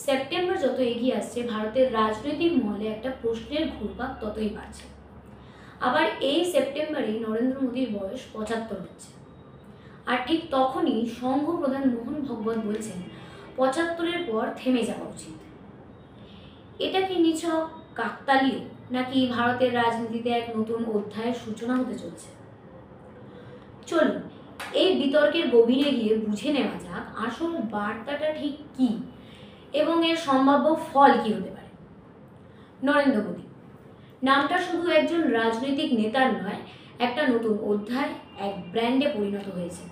September যত এগিয়ে আসছে, ভারতের রাজনৈতিক মহলে একটা প্রশ্নের ঘুরপাক ততই বাড়ছে। আবার এই সেপ্টেম্বরেই নরেন্দ্র মোদীর বয়স ৭৫ হচ্ছে। আর ঠিক তখনই সংঘ প্রধান মোহন ভাগবত বলছেন ৭৫-এর পর থেমে যাওয়া উচিত। এটা কি নিছক কাকতালীয়, নাকি ভারতের রাজনীতিতে এক নতুন অধ্যায়ের সূচনা হতে চলছে? চলুন এই বিতর্কের গভীরে গিয়ে বুঝে নেওয়া যাক আসল বার্তাটা ঠিক কি এবং এর সম্ভাব্য ফল কি হতে পারে। নরেন্দ্র মোদী নামটা শুধু একজন রাজনৈতিক নেতার নয়, একটা নতুন অধ্যায়, এক ব্র্যান্ডে পরিণত হয়েছে।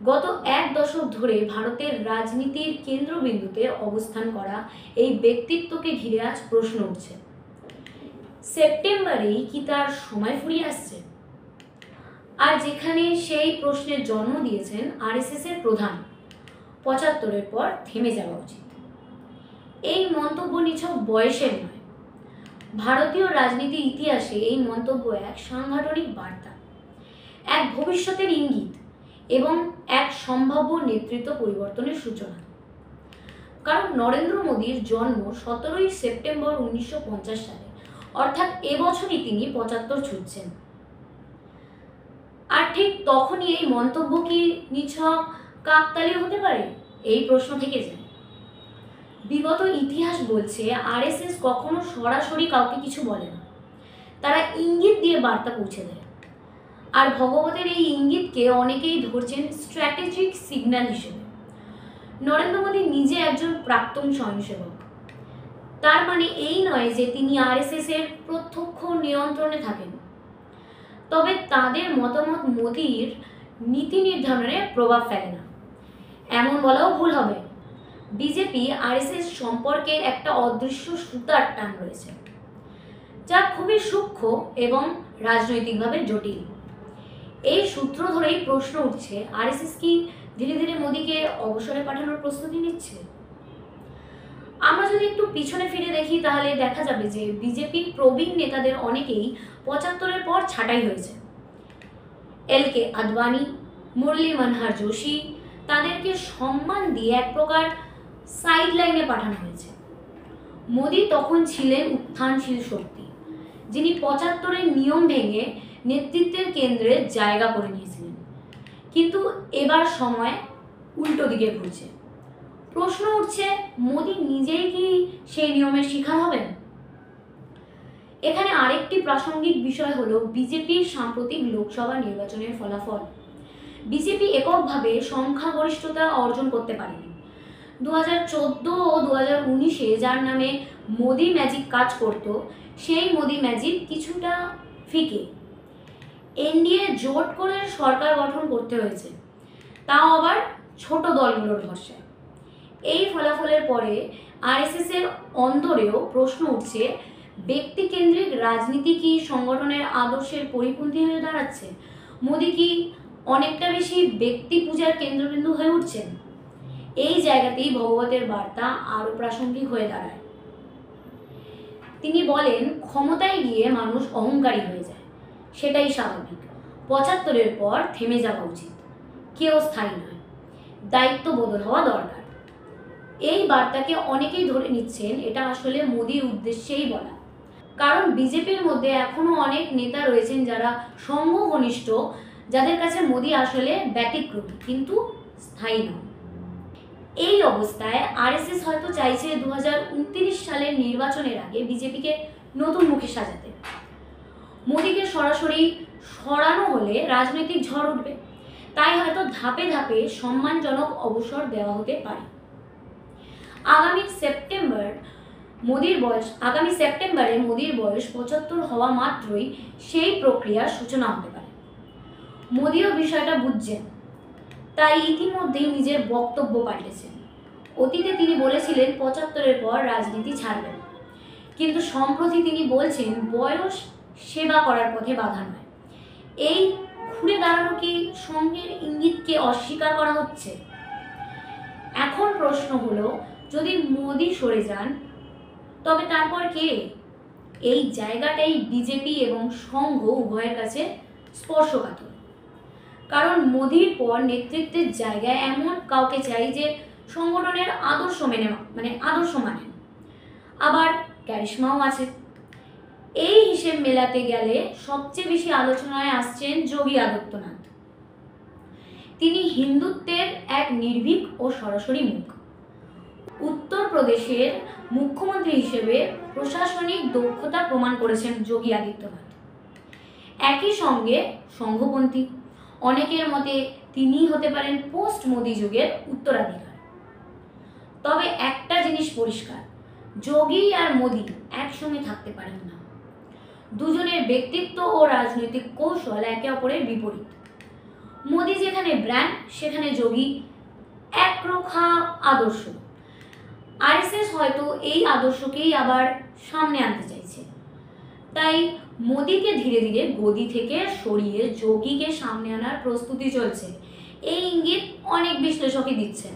গত এক দশক ধরে ভারতের রাজনীতির কেন্দ্রবিন্দুতে অবস্থান করা এই ব্যক্তিত্বকে ঘিরে আজ প্রশ্ন উঠছে, সেপ্টেম্বরেই কি তার সময় ফুরিয়ে আসছে? আর যেখানে সেই প্রশ্নের জন্ম দিয়েছেন আরএসএস এর প্রধান, ৭৫-এর পর থেমে যাওয়া উচিত। এই মন্তব্য নিছক বয়সের নয়, ভারতীয় রাজনীতির ইতিহাসে এই মন্তব্য এক সাংগঠনিক বার্তা, এক ভবিষ্যতের ইঙ্গিত এবং এক সম্ভাব্য নেতৃত্ব পরিবর্তনের সূচনা। কারণ নরেন্দ্র মোদীর জন্ম ১৭ই সেপ্টেম্বর ১৯৫০ সালে, অর্থাৎ এবছরই তিনি ৭৫ ছুঁচ্ছেন। আর ঠিক তখনই এই মন্তব্য কি নিছক কাকতালীয় হতে পারে, এই প্রশ্ন থেকে যায়। বিগত ইতিহাস বলছে আরএসএস কখনো সরাসরি কাউকে কিছু বলে না, তারা ইঙ্গিত দিয়ে বার্তা পৌঁছে দেয়। আর ভগবতের এই ইঙ্গিতকে অনেকেই ধরছেন স্ট্র্যাটেজিক সিগন্যাল হিসেবে। নরেন্দ্র মোদী নিজে একজন প্রাক্তন স্বয়ংসেবক, তার মানে এই নয় যে তিনি আরএসএস এর প্রত্যক্ষ নিয়ন্ত্রণে থাকেন, তবে তাদের মতামত মোদীর নীতি নির্ধারণে প্রভাব ফেলে না, এমন বলাও ভুল হবে। বিজেপি আরএসএস সম্পর্কের একটা অদৃশ্য সুতার টান রয়েছে, যা খুবই সূক্ষ্ম এবং রাজনৈতিকভাবে জটিল। এই সূত্র ধরেই প্রশ্ন উঠছে, আরএসএস কি ধীরে ধীরে মোদীকে অবসরে পাঠানোর প্রস্তুতি নিচ্ছে? আমরা যদি একটু পিছনে ফিরে দেখি তাহলে দেখা যাবে যে বিজেপির প্রবীণ নেতাদের অনেকেই ৭৫-এর পর ছাঁটাই হয়েছে। এল.কে. আদবানি, মুরলী মনোহর যোশী, তাদেরকে সম্মান দিয়ে এক প্রকার সাইড লাইনে পাঠানো হয়েছে। মোদী তখন ছিলেন উত্থানশীল শক্তি, যিনি ৭৫-এর নিয়ম ভেঙে নেতৃত্বের কেন্দ্রে জায়গা করে নিয়েছিলেন। কিন্তু এবার সময় উল্টো দিকে ঘুরছে। প্রশ্ন উঠছে, মোদী নিজেই কি সেই নিয়মের শিকার হবেন? এখানে আরেকটি প্রাসঙ্গিক বিষয় হলো বিজেপির সাম্প্রতিক লোকসভা নির্বাচনের ফলাফল। বিজেপি এককভাবে সংখ্যাগরিষ্ঠতা অর্জন করতে পারেনি। ২০১৪ ও ২০১৯-এ যার নামে মোদী ম্যাজিক কাজ করত, সেই মোদী ম্যাজিক কিছুটা ফিকে। এনডিএ জোট করে সরকার গঠন করতে হয়েছে, তাও আবার ছোট দলগুলোর ভরসায়। এই ফলাফলের পরে আরএসএস এর অন্দরেও প্রশ্ন উঠছে, ব্যক্তিকেন্দ্রিক রাজনীতি কি সংগঠনের আদর্শের পরিপন্থী হয়ে দাঁড়াচ্ছে? মোদী কি অনেকটা বেশি ব্যক্তি পূজার কেন্দ্রবিন্দু হয়ে উঠছেন? এই জায়গাতেই ভগবতের বার্তা আরও প্রাসঙ্গিক হয়ে দাঁড়ায়। তিনি বলেন, ক্ষমতায় গিয়ে মানুষ অহংকারী হয়ে যায়, সেটাই স্বাভাবিক। ৭৫-এর পর থেমে যাওয়া উচিত, কেউ স্থায়ী নয়, দায়িত্ব বদল হওয়া দরকার। এই বার্তাকে অনেকেই ধরে নিচ্ছেন এটা আসলে মোদীর উদ্দেশ্যেই বলা, কারণ বিজেপির মধ্যে এখনো অনেক নেতা রয়েছেন যারা সংঘ ঘনিষ্ঠ, যাদের কাছে মোদী আসলে ব্যতিক্রমী কিন্তু স্থায়ী নয়। এই অবস্থায় আরএসএস হয়তো চাইছে ২০২৯ সালের নির্বাচনের আগে বিজেপিকে নতুন মুখে সাজাতে। মোদীকে সরাসরি সরানো হলে রাজনৈতিক ঝড় উঠবে, তাই হয়তো ধাপে ধাপে সম্মানজনক অবসর দেওয়া হতে পারে। আগামী সেপ্টেম্বরে মোদীর বয়স ৭৫ হওয়া মাত্রই সেই প্রক্রিয়ার সূচনা হতে পারে। মোদীও বিষয়টা বুঝছেন, তাই ইতিমধ্যেই নিজের বক্তব্য পাল্টেছেন। অতীতে তিনি বলেছিলেন ৭৫-এর পর রাজনীতি ছাড়বেন, কিন্তু সম্প্রতি তিনি বলছেন বয়স সেবা করার পথে বাধা নয়। এই ঘুরে দাঁড়ানো কি সঙ্গের ইঙ্গিতকে অস্বীকার করা হচ্ছে? এখন প্রশ্ন হলো, যদি মোদী সরে যান তবে তারপর কে? এই জায়গাটাই বিজেপি এবং সংঘ উভয়ের কাছে স্পর্শকাতর। কারণ মোদীর পর নেতৃত্বের জায়গায় এমন কাউকে চাই যে সংগঠনের আদর্শ মানেন। আবার ক্যারিশমাও আছে। এই হিসেব মেলাতে গেলে সবচেয়ে বেশি আলোচনায় আসছেন যোগী আদিত্যনাথ। তিনি হিন্দুত্বের এক নির্ভীক ও সরাসরি মুখ। উত্তরপ্রদেশের মুখ্যমন্ত্রী হিসেবে প্রশাসনিক দক্ষতা প্রমাণ করেছেন যোগী আদিত্যনাথ। একই সঙ্গে সংঘপন্থী। অনেকের মতে তিনিই হতে পারেন পোস্ট মোদি যুগের উত্তরাধিকার। তবে একটা জিনিস পরিষ্কার, যোগী আর মোদি একসঙ্গে থাকতে পারেন না। দুজনের ব্যক্তিত্ব ও রাজনৈতিক কৌশল একে অপরের বিপরীত। মোদি যেখানে ব্র্যান্ড, সেখানে যোগী একরোখা আদর্শ। আরএসএস হয়তো এই আদর্শকেই আবার সামনে আনতে চাইছে। তাই মোদিকে ধীরে ধীরে গদি থেকে সরিয়ে যোগীকে সামনে আনার প্রস্তুতি চলছে, এই ইঙ্গিত অনেক বিশ্লেষকই দিচ্ছে।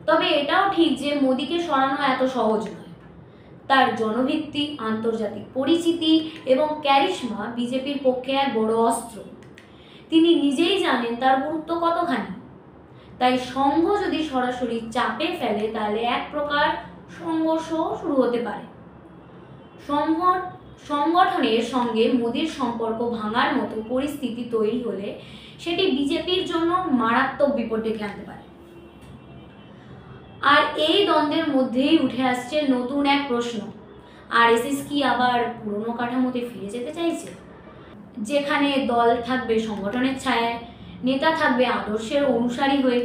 তবে এটাও ঠিক যে মোদিকে সরানো এত সহজ নয়। তার জনভিত্তি, আন্তর্জাতিক পরিচিতি এবং ক্যারিশমা বিজেপির পক্ষে এক বড় অস্ত্র। তিনি নিজেই জানেন তার গুরুত্ব কতখানি। তাই সংঘ যদি সরাসরি চাপে ফেলে তাহলে এক প্রকার সংঘর্ষ শুরু হতে পারে। সংগঠনের সঙ্গে মোদির সম্পর্ক ভাঙার মতো পরিস্থিতি তৈরি হলে সেটি বিজেপির জন্য মারাত্মক বিপদ ডেকে আনতে পারে। আর এই দ্বন্দ্বের মধ্যেই উঠে আসছে নতুন এক প্রশ্ন, আরএসএস কি আবার পুরনো কাঠামোতে ফিরে যেতে চাইছে, যেখানে দল থাকবে সংগঠনের ছায়ায়, নেতা থাকবে আদর্শের অনুসারী হয়ে।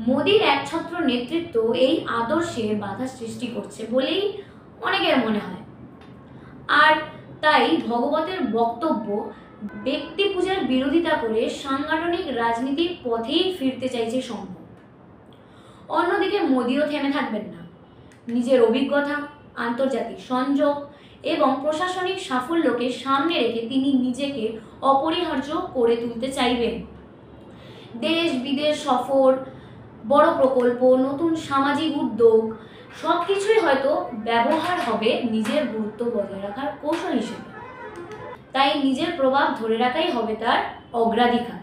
মোদির একছত্র নেতৃত্ব এই আদর্শে বাধা সৃষ্টি করছে বলেই অনেকের মনে হয়। আর তাই ভগবতের বক্তব্য ব্যক্তি পূজার বিরোধিতা করে সাংগঠনিক রাজনীতির পথেই ফিরতে চাইছে সংঘ। অন্যদিকে মোদিও থেমে থাকবেন না। নিজের অভিজ্ঞতা, আন্তর্জাতিক সংযোগ এবং প্রশাসনিক সাফল্যকে সামনে রেখে তিনি নিজেকে অপরিহার্য করে তুলতে চাইবেন। দেশ বিদেশ সফর, বড় প্রকল্প, নতুন সামাজিক উদ্যোগ সবকিছুই হয়তো ব্যবহার হবে নিজের গুরুত্ব বজায় রাখার কৌশল হিসেবে। তাই নিজের প্রভাব ধরে রাখাই হবে তার অগ্রাধিকার।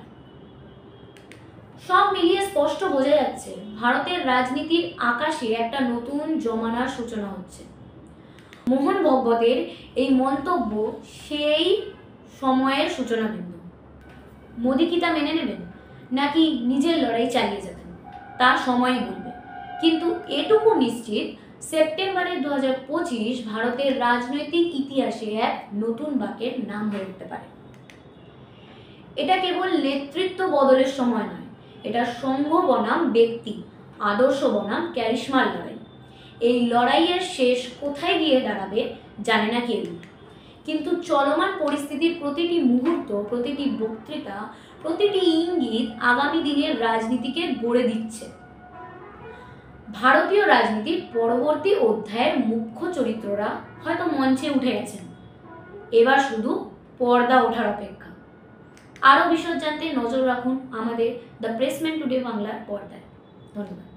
সব মিলিয়ে স্পষ্ট বোঝা যাচ্ছে ভারতের রাজনীতির আকাশে একটা নতুন জমানার সূচনা হচ্ছে। মোহন ভগবতের এই মন্তব্য সেই সময়ের সূচনা বিন্দু। মোদি কি তা মেনে নেবেন, নাকি নিজের লড়াই চালিয়ে যাবেন, তা সময়ই বলবে। কিন্তু এটুকু নিশ্চিত, সেপ্টেম্বরের 2025 ভারতের রাজনৈতিক ইতিহাসে এক নতুন বাঁকের নাম হয়ে উঠতে পারে। এটা কেবল নেতৃত্ব বদলের সময় নয়, এটা সংঘ বনাম ব্যক্তি, আদর্শ বনাম ক্যারিশমার লড়াই। এই লড়াইয়ের শেষ কোথায় গিয়ে দাঁড়াবে জানে না কেউ, কিন্তু চলমান পরিস্থিতির প্রতিটি মুহূর্ত, প্রতিটি বক্তৃতা, প্রতিটি ইঙ্গিত আগামী দিনের রাজনীতিকে গড়ে দিচ্ছে। ভারতীয় রাজনীতির পরবর্তী অধ্যায়ের মুখ্য চরিত্ররা হয়তো মঞ্চে উঠে গেছেন, এবার শুধু পর্দা ওঠার অপেক্ষা। আরও বিশদ জানতে নজর রাখুন আমাদের দ্য প্রেসম্যান টুডে বাংলার পর্দায়। ধন্যবাদ।